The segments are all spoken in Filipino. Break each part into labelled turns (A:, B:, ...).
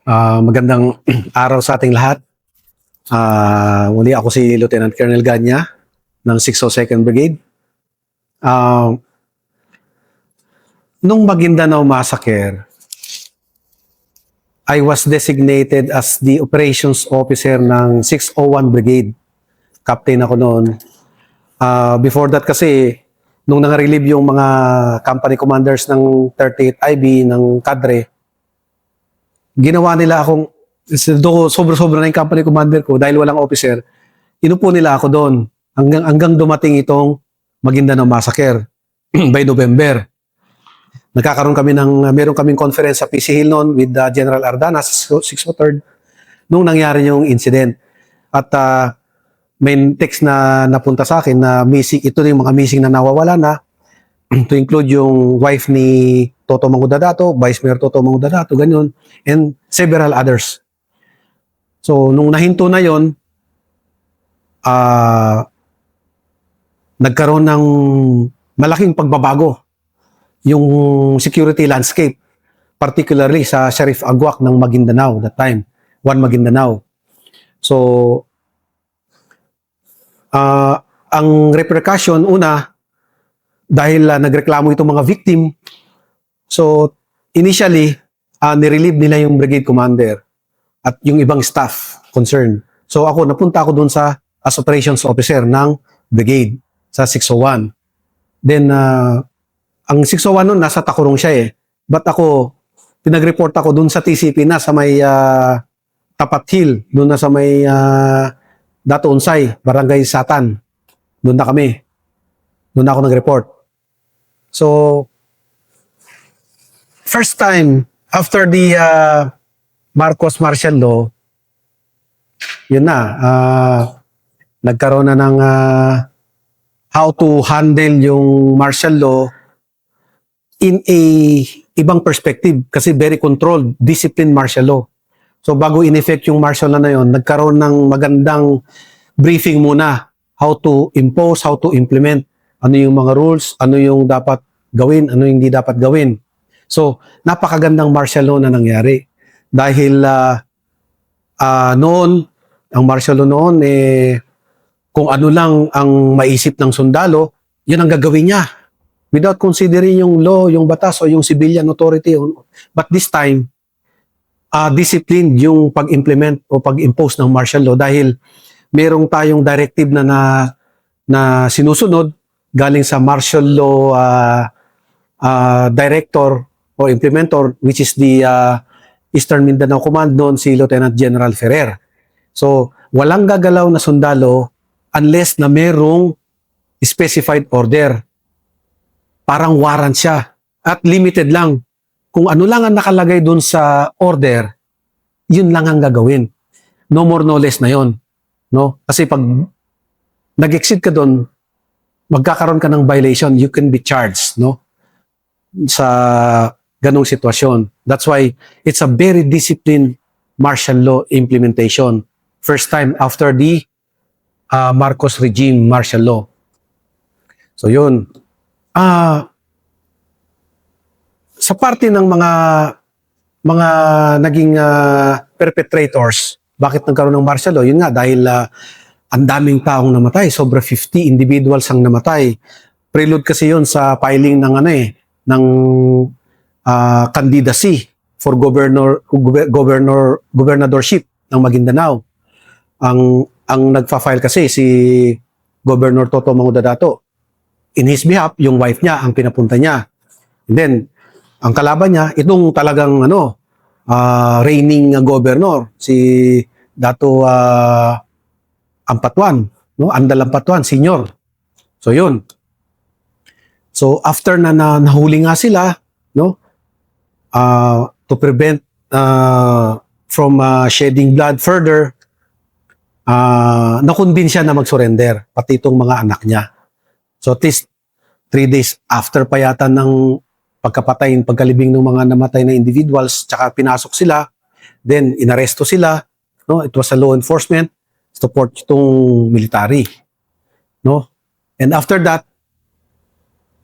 A: Magandang araw sa ating lahat. Muli ako si Lieutenant Colonel Ganya ng 602nd Brigade. Nung Maguindanao Massacre, I was designated as the operations officer ng 601 Brigade. Captain ako noon. Before that kasi, nung nang-relieve yung mga company commanders ng 38th IB ng Cadre, ginawa nila akong, sobra-sobra na yung company commander ko dahil walang officer, inupo nila ako doon hanggang dumating itong Maguindanao Massacre by November. Meron kaming conference sa PC Hill noon with General Ardanas, 603rd, nung nangyari yung incident. At may text na napunta sa akin na missing, ito yung mga missing na nawawala na, to include yung wife ni Toto Mangudadato, Vice Mayor Toto Mangudadato, ganyan, and several others. So, nung nahinto na yon, nagkaroon ng malaking pagbabago yung security landscape, particularly sa Sheriff Aguac ng Maguindanao that time, One Maguindanao. So, ang repercussion, una, dahil nagreklamo itong mga victim, so initially, nirelieve nila yung brigade commander at yung ibang staff concerned. So napunta ako dun as operations officer ng brigade sa 601. Then, ang 601 nun, nasa Takurong siya eh. But ako, pinag-report ako dun sa TCP na sa may Tapat Hill, dun na sa may Dato Unsay, Barangay Satan. Dun na kami. Dun na ako nag-report. So, first time after the Marcos martial law, yun na, nagkaroon na ng how to handle yung martial law in a ibang perspective kasi very controlled, disciplined martial law. So bago in-effect yung martial law na yun, nagkaroon ng magandang briefing muna how to impose, how to implement, ano yung mga rules, ano yung dapat gawin, ano yung hindi dapat gawin. So, napakagandang martial law na nangyari. Dahil noon, ang martial law noon, kung ano lang ang maisip ng sundalo, yun ang gagawin niya. Without considering yung law, yung batas, o yung civilian authority. But this time, disciplined yung pag-implement o pag-impose ng martial law dahil merong tayong directive na sinusunod galing sa martial law director o implementor, which is the Eastern Mindanao Command noon, si Lieutenant General Ferrer. So, walang gagalaw na sundalo unless na merong specified order. Parang warrant siya. At limited lang. Kung ano lang ang nakalagay dun sa order, yun lang ang gagawin. No more, no less na yun. No? Kasi pag nag-exceed ka dun, magkakaroon ka ng violation, you can be charged, no? Sa ganong sitwasyon. That's why it's a very disciplined martial law implementation. First time after the Marcos regime martial law. So yun. Sa parte ng mga naging perpetrators, bakit nagkaroon ng martial law? Yun nga, dahil ang daming taong namatay, sobra 50 individuals ang namatay. Prelude kasi yun sa filing ng candidacy for governorship ng Maguindanao. Ang nagfa-file kasi si Governor Toto Mangudadato. In his behalf, yung wife niya ang pinapunta niya. And then ang kalaban niya, itong talagang reigning governor, si Dato Ampatuan, no? Andal Ampatuan, senior. So yun. So after na nahuli nga sila, no? To prevent from shedding blood further, nakonvince siya na mag-surrender, pati itong mga anak niya. So at least 3 days after pa yata ng pagkalibing ng mga namatay na individuals, tsaka pinasok sila, then inaresto sila, no? It was a law enforcement, support itong military, no? And after that,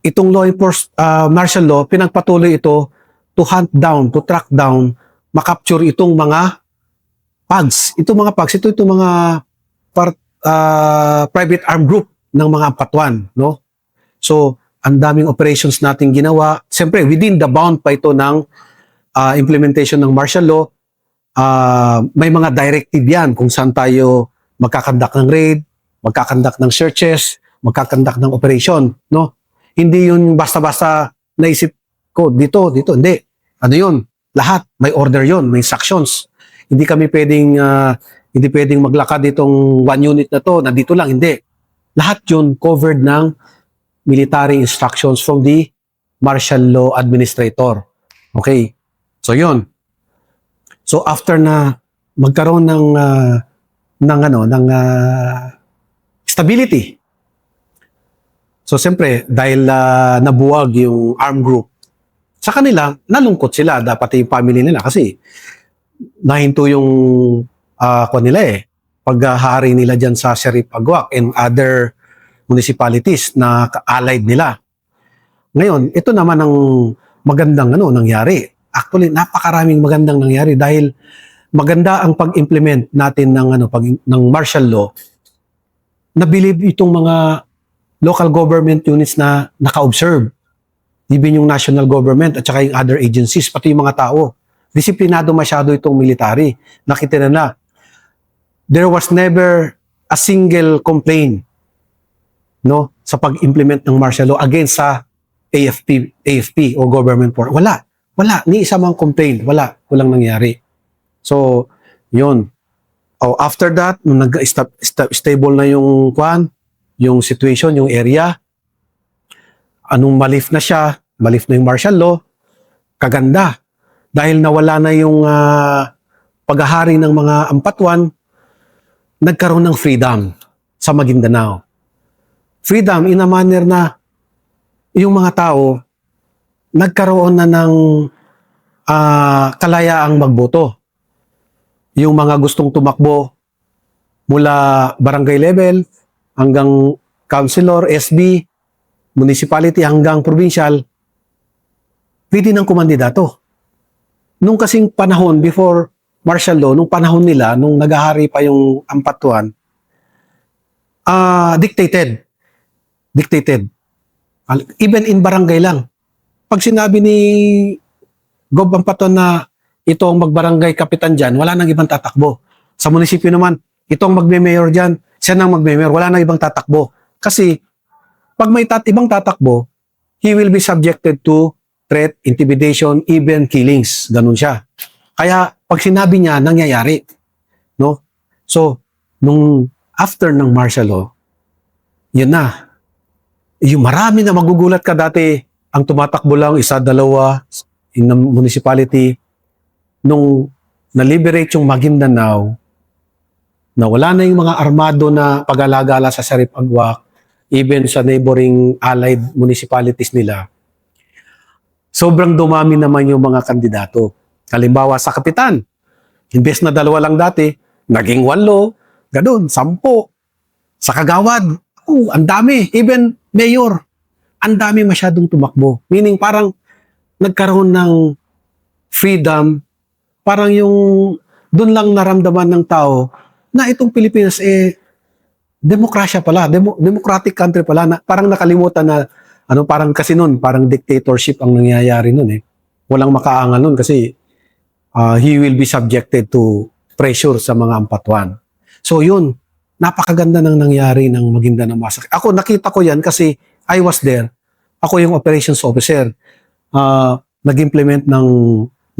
A: itong law enforcement martial law, pinagpatuloy ito to hunt down, to track down makapture itong mga PAGs. Itong mga PAGs, itong mga private armed group ng mga ampatuan, no? So, ang daming operations nating ginawa. Siyempre, within the bound pa ito ng implementation ng martial law, may mga directive yan kung saan tayo magkakandak ng raid, magkakandak ng searches, magkakandak ng operation, no? Hindi yun basta-basta naisip ko, dito, hindi. Ano yun? Lahat, may order yun, may instructions. Hindi kami pwedeng maglakad itong one unit na to, nandito lang, hindi. Lahat yun covered ng military instructions from the martial law administrator. Okay. So yun. So after na magkaroon ng stability. So siyempre dahil nabuwag yung armed group sa kanila, nalungkot sila, dapat yung family nila kasi nahinto yung paghahari nila dyan sa Sheriff Agwak and other municipalities na allied nila. Ngayon, ito naman ang magandang nangyari. Actually, napakaraming magandang nangyari dahil maganda ang pag-implement natin ng martial law. Nabilib itong mga local government units na naka-observe. Even yung national government at saka yung other agencies, pati yung mga tao. Disiplinado masyado itong military. Nakita na there was never a single complaint sa pag-implement ng martial law against sa AFP o government force. Wala, ni isa mang complaint, walang nangyari. So, yun. After that, nung nag-stable na yung situation, yung area, anong malif na yung martial law, kaganda. Dahil nawala na yung paghahari ng mga ampatuan, nagkaroon ng freedom sa Maguindanao. Freedom in a manner na yung mga tao nagkaroon na ng kalayaang magboto. Yung mga gustong tumakbo mula barangay level hanggang councilor, SB, municipality hanggang provincial, pwede ng kumandidato. Nung kasing panahon before martial law, nung panahon nila, nung naghahari pa yung ampatuan, dictated. Even in barangay lang. Pag sinabi ni Gob Ampatuan na ito ang magbarangay kapitan dyan, wala nang ibang tatakbo. Sa munisipyo naman, ito ang magme-mayor dyan, siya nang magme-mayor, wala nang ibang tatakbo. Kasi, pag may ibang tatakbo, he will be subjected to threat, intimidation, even killings. Ganun siya. Kaya, pag sinabi niya, nangyayari. No? So, nung after ng martial law, yun na. Yung marami na magugulat ka dati, ang tumatakbo lang, isa, dalawa, in the municipality, nung na-liberate yung Maguindanao, na wala na yung mga armado na pag-alagala sa Sheriff Agwak, even sa neighboring allied municipalities nila, sobrang dumami naman yung mga kandidato. Halimbawa sa kapitan, imbes na 2 lang dati, naging 8, ganun, 10. Sa kagawad, ang dami. Even mayor, ang dami masyadong tumakbo. Meaning parang nagkaroon ng freedom, parang yung doon lang naramdaman ng tao na itong Pilipinas demokrasya pala, democratic country pala, na parang nakalimutan na parang kasi noon, parang dictatorship ang nangyayari noon . Walang makaangal noon kasi he will be subjected to pressure sa mga ampatuan. So yun, napakaganda ng nangyari ng Maguindanao Massacre. Ako nakita ko yan kasi I was there. Ako yung operations officer. Nag-implement ng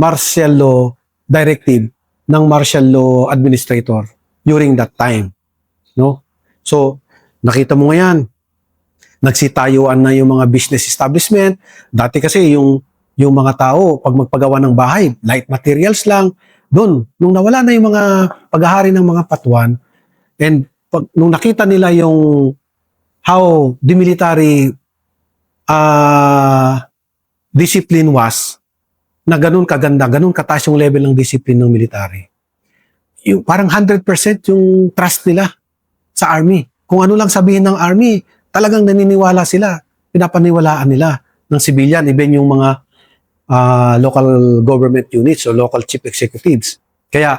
A: martial law directive ng martial law administrator during that time. No? So, nakita mo ngayon, nagsitayuan na yung mga business establishment. Dati kasi yung mga tao, pag magpagawa ng bahay, light materials lang. Doon, nung nawala na yung mga paghahari ng mga patuan, and nung nakita nila yung how the military discipline was, na ganun kaganda, ganun kataas yung level ng discipline ng military. Yung parang 100% yung trust nila sa army. Kung ano lang sabihin ng army, talagang naniniwala sila. Pinapaniwalaan nila ng civilian, even yung mga local government units o local chief executives. Kaya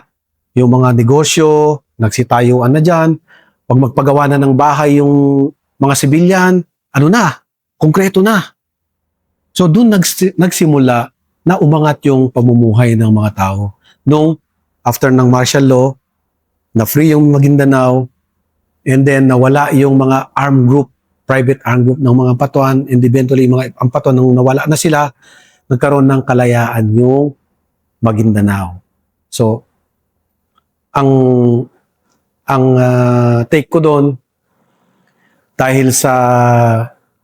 A: yung mga negosyo, nagsitayuan na dyan, pag magpagawa na ng bahay yung mga sibilyan, ano na, konkreto na. So doon nagsimula na umangat yung pamumuhay ng mga tao. Nung after ng martial law, na free yung Maguindanao, and then nawala yung mga armed group, private armed group ng mga Patuan, and eventually ang Patuan nung nawala na sila, nagkaroon ng kalayaan yung Maguindanao. So, ang take ko doon, dahil sa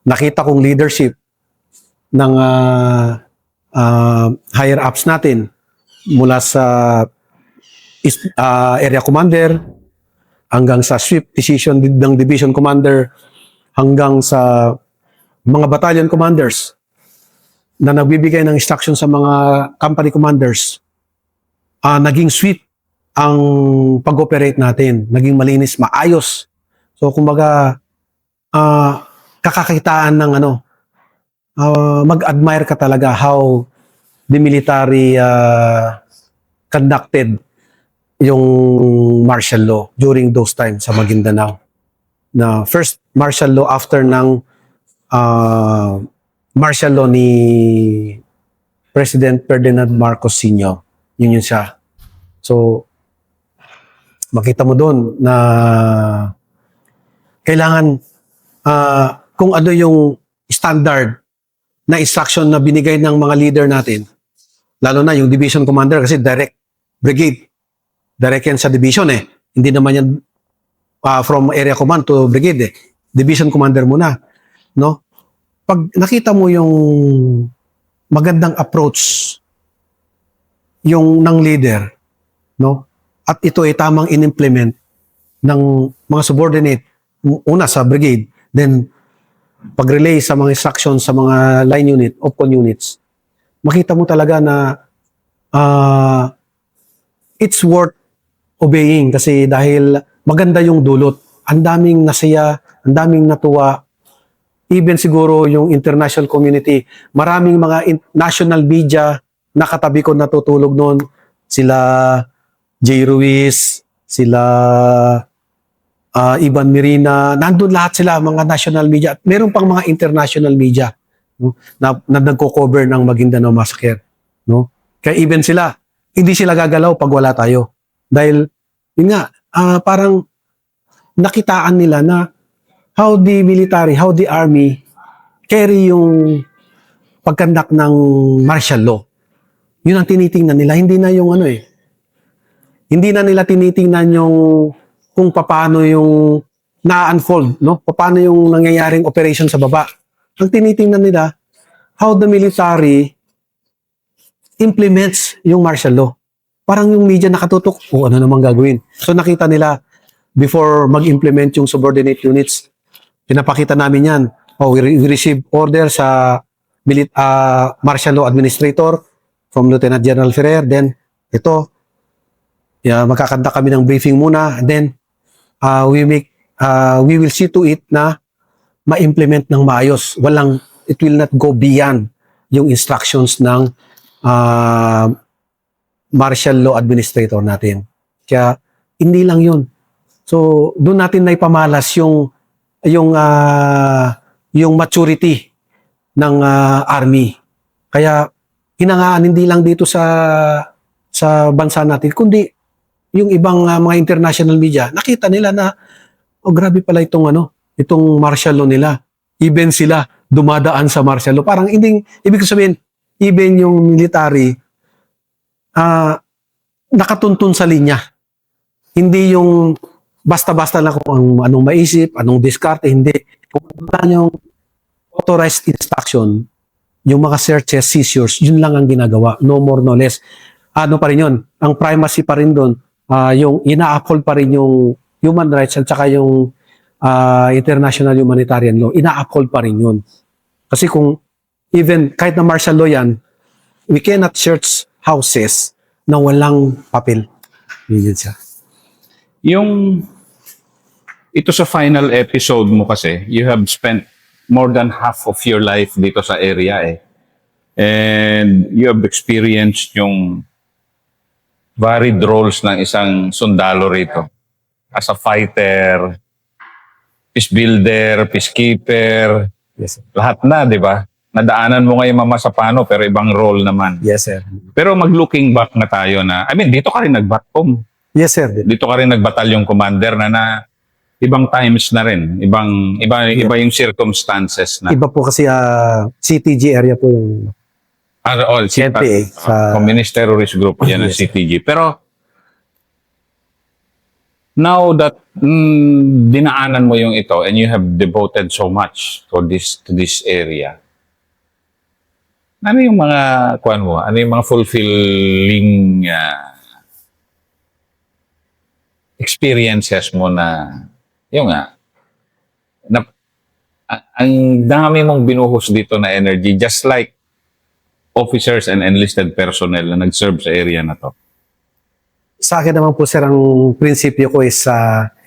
A: nakita kong leadership ng higher ups natin, mula sa area commander, hanggang sa swift decision ng division commander, hanggang sa mga battalion commanders na nagbibigay ng instruction sa mga company commanders, naging swift ang pag-operate natin, naging malinis, maayos. So kumbaga, kakakitaan ng mag-admire ka talaga how the military conducted yung martial law during those times sa Maguindanao. Na first martial law after ng martial law ni President Ferdinand Marcos Sr. Yun siya. So, makita mo doon na kailangan kung ano yung standard na instruction na binigay ng mga leader natin, lalo na yung division commander kasi direct brigade. Direct yan sa division eh. Hindi naman yan from area command to brigade eh. Division commander muna. No? Pag nakita mo yung magandang approach yung ng leader, no? At ito ay tamang in-implement ng mga subordinate, una sa brigade, then pag-relay sa mga instructions sa mga line unit, OPCON units, makita mo talaga na it's worth obeying kasi dahil maganda yung dulot. Ang daming nasaya, ang daming natuwa. Even siguro yung international community, maraming mga national media nakatabi ko natutulog noon. Sila Jay Ruiz, sila Ivan Mirina, nandun lahat sila, mga national media. At meron pang mga international media, no, na nagko-cover ng Maguindanao Massacre. No? Kaya even sila, hindi sila gagalaw pag wala tayo. Dahil, yun nga, parang nakitaan nila na how the military, how the army carry yung pagkandak ng martial law. Yun ang tinitingnan nila. Hindi na yung hindi na nila tinitingnan yung kung paano yung na-unfold, no? Paano yung nangyayaring operation sa baba. Ang tinitingnan nila, how the military implements yung martial law. Parang yung media nakatutok, ano namang gagawin. So nakita nila, before mag-implement yung subordinate units, pinapakita namin yan. We receive order sa martial law administrator from Lieutenant General Ferrer. Then, ito, magkakanta kami ng briefing muna. And then, we will see to it na ma-implement ng maayos. It will not go beyond yung instructions ng martial law administrator natin. Kaya, hindi lang yun. So, doon natin naipamalas yung maturity ng army. Kaya, hinangaan hindi lang dito sa bansa natin, kundi yung ibang mga international media, nakita nila na, grabe pala itong martial law nila. Even sila dumadaan sa martial law. Parang ibig sabihin, even yung military, nakatuntun sa linya. Hindi yung basta-basta na kung anong maisip, anong diskarte, hindi. Kung wala yung authorized instruction, yung mga searches, seizures, yun lang ang ginagawa. No more, no less. Ano pa rin yun? Ang primacy pa rin doon, yung ina-uphold pa rin yung human rights at saka yung international humanitarian law, ina-uphold pa rin yun. Kasi kung even kahit na martial law yan, we cannot search houses na walang papel. Yun siya.
B: Ito sa final episode mo kasi, you have spent more than half of your life dito sa area eh. And you have experienced yung varied roles ng isang sundalo rito. As a fighter, peace builder, peacekeeper,
A: Yes, sir.
B: lahat na, di ba? Nadaanan mo ngayon Mama Sapano pero ibang role naman.
A: Yes, sir.
B: Pero mag-looking back na tayo na, I mean, dito ka rin nag-batcom.
A: Yes, sir.
B: Dito ka rin nag-batalyong commander na ibang times na rin. Iba yung circumstances na.
A: Iba po kasi CTG area po yung
B: All,
A: NPA sa-
B: Communist Terrorist Group, yan ang
A: Yes.
B: CTG. Pero, now that dinaanan mo yung ito and you have devoted so much to this area, ano yung mga, kuan mo, ano yung mga fulfilling experiences mo na, yung nga, ang dami mong binuhos dito na energy, just like officers and enlisted personnel na nag-serve sa area na to.
A: sa akin naman po, sir, ang prinsipyo ko is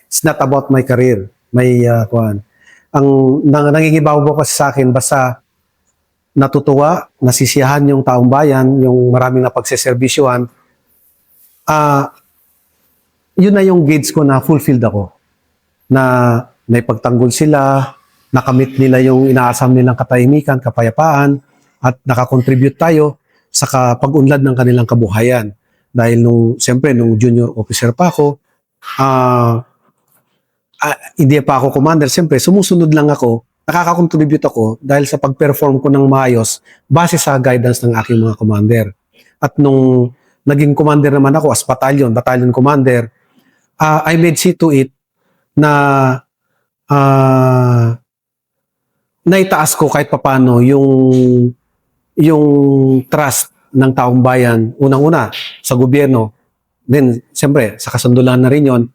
A: it's not about my career. May nangingibaw po kasi sa akin basta natutuwa, nasisiyahan yung taong bayan, yung maraming napagseserbisyuhan. Yun na yung gauge ko na fulfilled ako. Na naipagtanggol sila, nakamit nila yung inaasam nilang katahimikan, kapayapaan, at nakakontribute tayo sa pag-unlad ng kanilang kabuhayan. Dahil siyempre, nung junior officer pa ako, hindi pa ako commander, siyempre, sumusunod lang ako, nakakakontribute ako dahil sa pag-perform ko ng maayos base sa guidance ng aking mga commander. At nung naging commander naman ako as battalion commander, I made see to it na naitaas ko kahit papano yung trust ng taong bayan, unang-una sa gobyerno, then siyempre sa kasundulan na rin yun.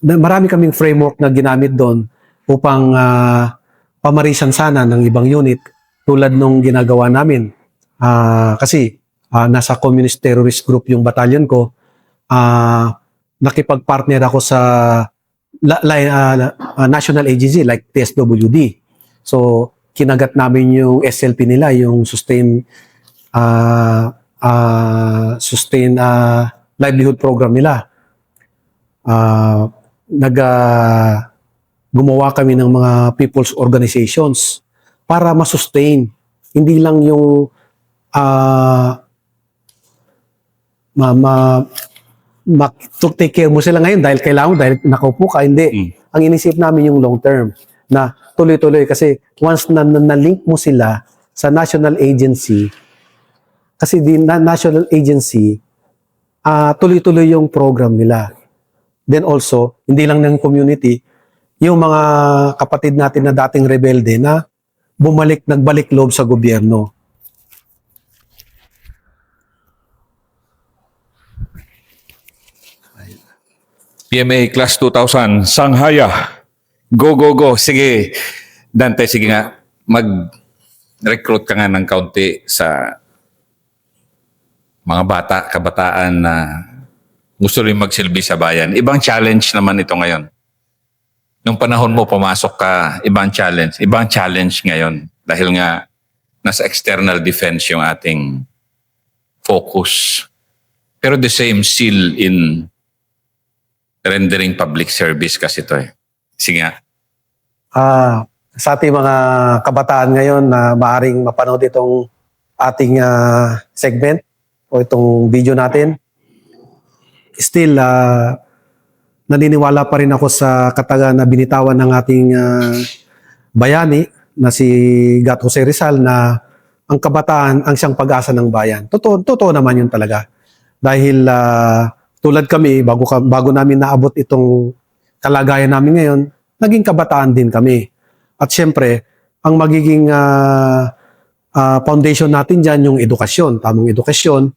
A: Marami kaming framework na ginamit doon upang pamarisan sana ng ibang unit tulad nung ginagawa namin. Kasi nasa Communist Terrorist Group yung battalion ko, nakipag-partner ako sa national agency like TSWD. So, kinagat namin yung SLP nila, yung Sustain Livelihood Program nila. Gumawa kami ng mga people's organizations para ma-sustain. Hindi lang yung to take care mo sila ngayon dahil kailangan, dahil nakaupo ka. Hindi. Ang inisip namin yung long term na tuloy-tuloy kasi once na link mo sila sa national agency, kasi national agency, tuloy-tuloy yung program nila. Then also, hindi lang ng community, yung mga kapatid natin na dating rebelde na nagbalik loob sa gobyerno.
C: PMA Class 2000, Sanghaya. Go, go, go. Sige, Dante, sige nga. Mag-recruit ka nga ng kaunti sa mga bata, kabataan na gusto rin magsilbi sa bayan. Ibang challenge naman ito ngayon. Nung panahon mo, pumasok ka, ibang challenge. Ibang challenge ngayon. Dahil nga, nasa external defense yung ating focus. Pero the same seal in rendering public service kasi ito eh. Sige nga.
A: Sa ating mga kabataan ngayon na maaring mapanood itong ating segment o itong video natin, still naniniwala pa rin ako sa kataga na binitawan ng ating bayani na si Gat Jose Rizal na ang kabataan ang siyang pag-asa ng bayan. Totoo naman yun talaga. Dahil tulad kami, bago namin naabot itong kalagayan namin ngayon, naging kabataan din kami. At syempre, ang magiging foundation natin dyan yung edukasyon, tamang edukasyon.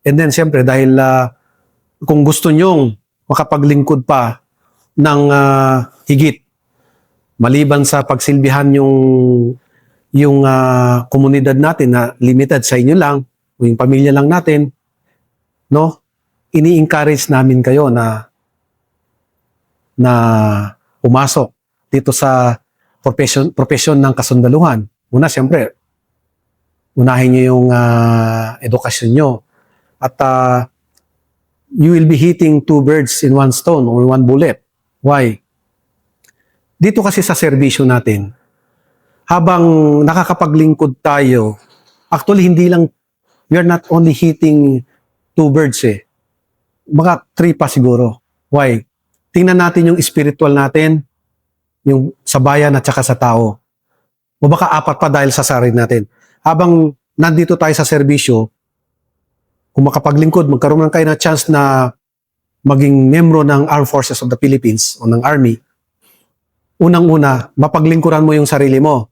A: And then syempre, dahil kung gusto nyong makapaglingkod pa ng higit, maliban sa pagsilbihan yung komunidad natin na limited sa inyo lang, o yung pamilya lang natin, no? Ini-encourage namin kayo na pumasok dito sa profesyon ng kasundaluhan. Una, siyempre, Unahin nyo yung edukasyon nyo. At you will be hitting two birds in one stone or one bullet. Why? Dito kasi sa serbisyo natin, habang nakakapaglingkod tayo, actually hindi lang, we are not only hitting two birds Baka three pa siguro. Why? Tingnan natin yung spiritual natin, yung sa bayan at saka sa tao. O baka apat pa dahil sa sarili natin. Habang nandito tayo sa serbisyo, kung makapaglingkod, magkaroon kayo na chance na maging membro ng Armed Forces of the Philippines o ng Army, unang-una, mapaglingkuran mo yung sarili mo.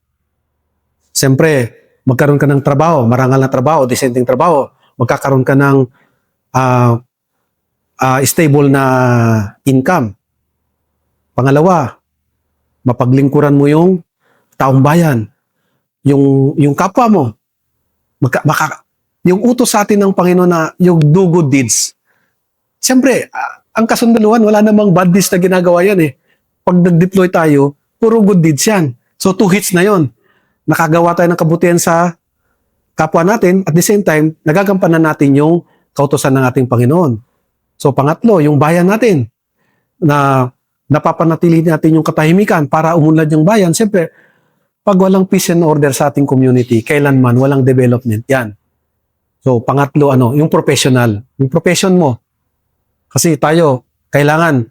A: Siyempre, magkaroon ka ng trabaho, marangal na trabaho, disenteng trabaho, magkakaroon ka ng stable na income. Pangalawa, mapaglingkuran mo yung taong bayan, yung kapwa mo. Yung utos sa atin ng Panginoon na yung do good deeds. Siyempre, ang kasundaluhan, wala namang bad deeds na ginagawa yan Pag nag-deploy tayo, puro good deeds yan. So, 2 hits na yon. Nakagawa tayo ng kabutihan sa kapwa natin, at the same time, nagagampanan natin yung kautosan ng ating Panginoon. So, pangatlo, yung bayan natin, na napapanatili natin yung katahimikan para umunlad yung bayan. Siyempre, pag walang peace and order sa ating community, kailanman walang development yan. So, pangatlo, yung professional. Yung profession mo. Kasi tayo, kailangan,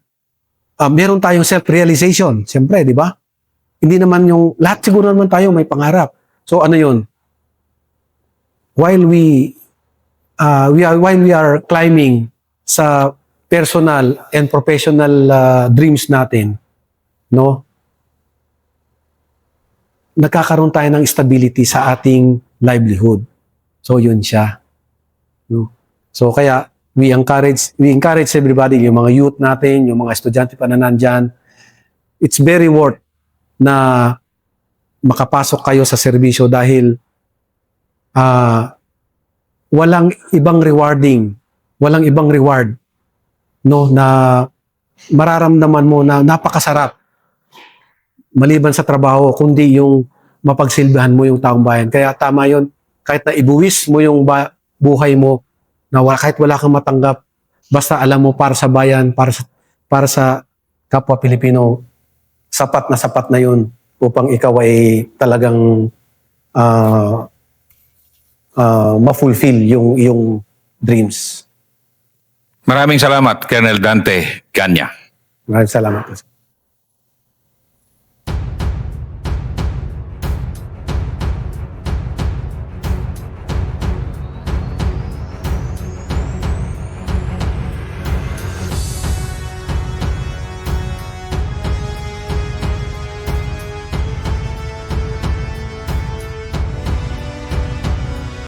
A: meron tayong self-realization. Siyempre, di ba? Hindi naman lahat siguro naman tayo may pangarap. So, yun? While we are climbing sa personal and professional dreams natin, no? Nagkakaroon tayo ng stability sa ating livelihood. So, yun siya. No? So, kaya, we encourage everybody, yung mga youth natin, yung mga estudyante pa na nandyan, it's very worth na makapasok kayo sa serbisyo dahil walang ibang reward, no, na mararamdaman mo na napakasarap maliban sa trabaho, kundi yung mapagsilbihan mo yung taong bayan. Kaya tama yun, kahit na ibuwis mo yung buhay mo, na kahit wala kang matanggap, basta alam mo para sa bayan, para sa kapwa Pilipino, sapat na yun upang ikaw ay talagang ma-fulfill yung dreams.
C: Maraming salamat, Colonel Dante Ganya.
A: Maraming salamat.